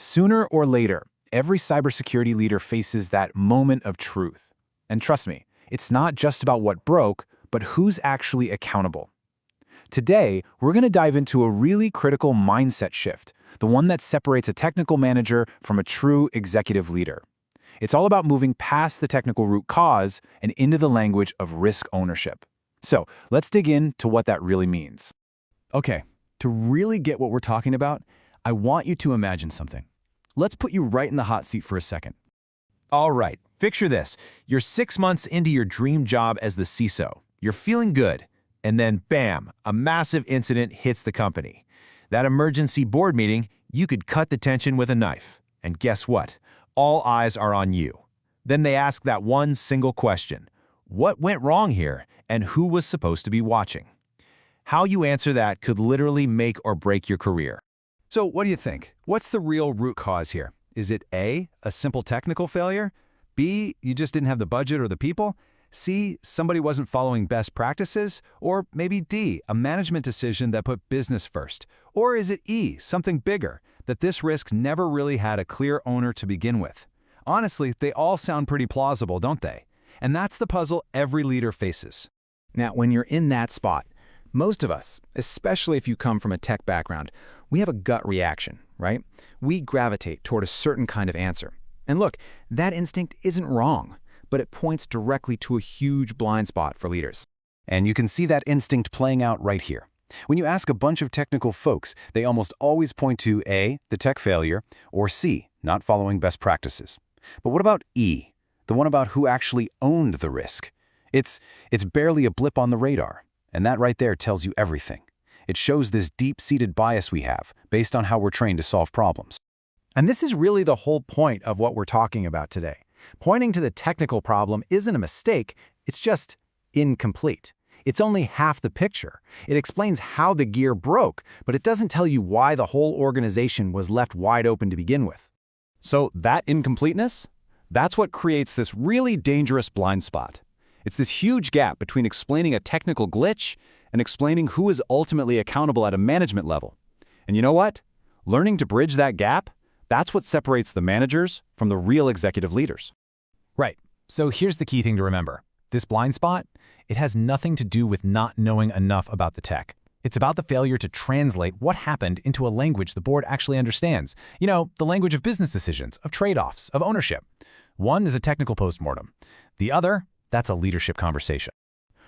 Sooner or later, every cybersecurity leader faces that moment of truth. And trust me, it's not just about what broke, but who's actually accountable. Today, we're going to dive into a really critical mindset shift, the one that separates a technical manager from a true executive leader. It's all about moving past the technical root cause and into the language of risk ownership. So, let's dig into what that really means. Okay, to really get what we're talking about, I want you to imagine something. Let's put you right in the hot seat for a second. All right, picture this. You're 6 months into your dream job as the CISO. You're feeling good. And then, bam, a massive incident hits the company. That emergency board meeting, you could cut the tension with a knife. And guess what? All eyes are on you. Then they ask that one single question. What went wrong here, and who was supposed to be watching? How you answer that could literally make or break your career. So what do you think? What's the real root cause here? Is it A, a simple technical failure? B, you just didn't have the budget or the people? C, somebody wasn't following best practices? Or maybe D, a management decision that put business first? Or is it E, something bigger, that this risk never really had a clear owner to begin with? Honestly, they all sound pretty plausible, don't they? And that's the puzzle every leader faces. Now, when you're in that spot, most of us, especially if you come from a tech background, we have a gut reaction, right? We gravitate toward a certain kind of answer. And look, that instinct isn't wrong, but it points directly to a huge blind spot for leaders. And you can see that instinct playing out right here. When you ask a bunch of technical folks, they almost always point to A, the tech failure, or C, not following best practices. But what about E, the one about who actually owned the risk? It's barely a blip on the radar, and that right there tells you everything. It shows this deep-seated bias we have based on how we're trained to solve problems. And this is really the whole point of what we're talking about today. Pointing to the technical problem isn't a mistake, it's just incomplete. It's only half the picture. It explains how the gear broke, but it doesn't tell you why the whole organization was left wide open to begin with. So that incompleteness? That's what creates this really dangerous blind spot. It's this huge gap between explaining a technical glitch and explaining who is ultimately accountable at a management level. And you know what? Learning to bridge that gap, that's what separates the managers from the real executive leaders. Right. So here's the key thing to remember. This blind spot, it has nothing to do with not knowing enough about the tech. It's about the failure to translate what happened into a language the board actually understands. You know, the language of business decisions, of trade-offs, of ownership. One is a technical postmortem. The other, that's a leadership conversation.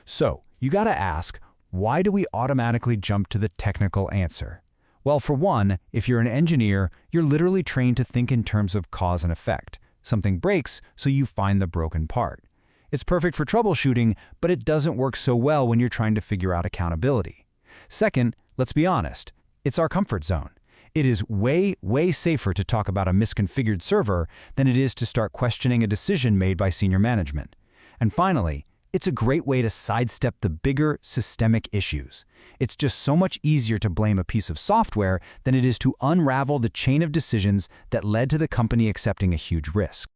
So, you gotta ask, why do we automatically jump to the technical answer? Well, for one, if you're an engineer, you're literally trained to think in terms of cause and effect. Something breaks, so you find the broken part. It's perfect for troubleshooting, but it doesn't work so well when you're trying to figure out accountability. Second, let's be honest, it's our comfort zone. It is way, way safer to talk about a misconfigured server than it is to start questioning a decision made by senior management. And finally, it's a great way to sidestep the bigger systemic issues. It's just so much easier to blame a piece of software than it is to unravel the chain of decisions that led to the company accepting a huge risk.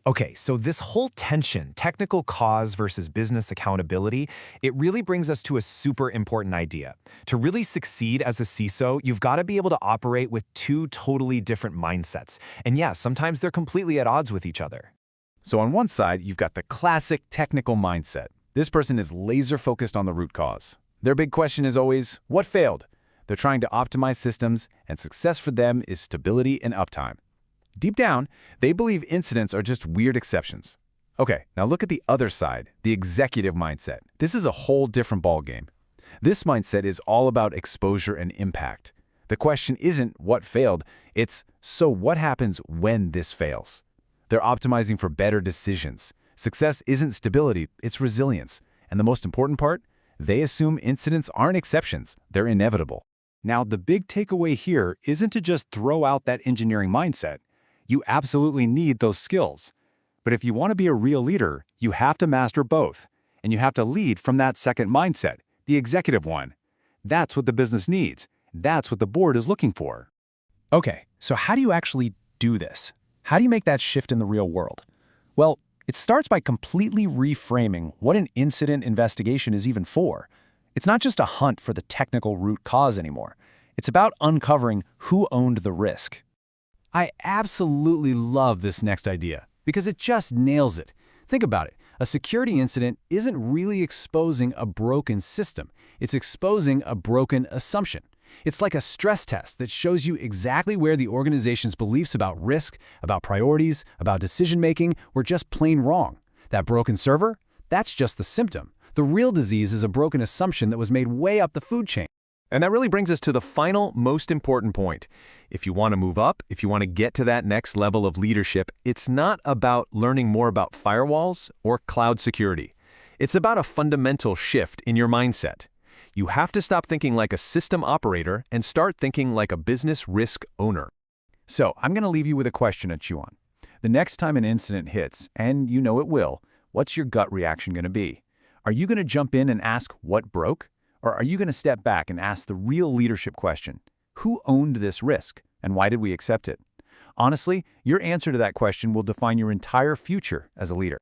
Okay, so this whole tension, technical cause versus business accountability, it really brings us to a super important idea. To really succeed as a CISO, you've got to be able to operate with two totally different mindsets. And yeah, sometimes they're completely at odds with each other. So on one side, you've got the classic technical mindset. This person is laser-focused on the root cause. Their big question is always, what failed? They're trying to optimize systems, and success for them is stability and uptime. Deep down, they believe incidents are just weird exceptions. Okay, now look at the other side, the executive mindset. This is a whole different ballgame. This mindset is all about exposure and impact. The question isn't what failed, it's so what happens when this fails? They're optimizing for better decisions. Success isn't stability, it's resilience. And the most important part, they assume incidents aren't exceptions, they're inevitable. Now, the big takeaway here isn't to just throw out that engineering mindset. You absolutely need those skills. But if you want to be a real leader, you have to master both. And you have to lead from that second mindset, the executive one. That's what the business needs. That's what the board is looking for. Okay, so how do you actually do this? How do you make that shift in the real world? Well, it starts by completely reframing what an incident investigation is even for. It's not just a hunt for the technical root cause anymore. It's about uncovering who owned the risk. I absolutely love this next idea because it just nails it. Think about it. A security incident isn't really exposing a broken system. It's exposing a broken assumption. It's like a stress test that shows you exactly where the organization's beliefs about risk, about priorities, about decision-making were just plain wrong. That broken server? That's just the symptom. The real disease is a broken assumption that was made way up the food chain. And that really brings us to the final, most important point. If you want to move up, if you want to get to that next level of leadership, it's not about learning more about firewalls or cloud security. It's about a fundamental shift in your mindset. You have to stop thinking like a system operator and start thinking like a business risk owner. So I'm going to leave you with a question to chew on. The next time an incident hits, and you know it will, what's your gut reaction going to be? Are you going to jump in and ask what broke? Or are you going to step back and ask the real leadership question? Who owned this risk, and why did we accept it? Honestly, your answer to that question will define your entire future as a leader.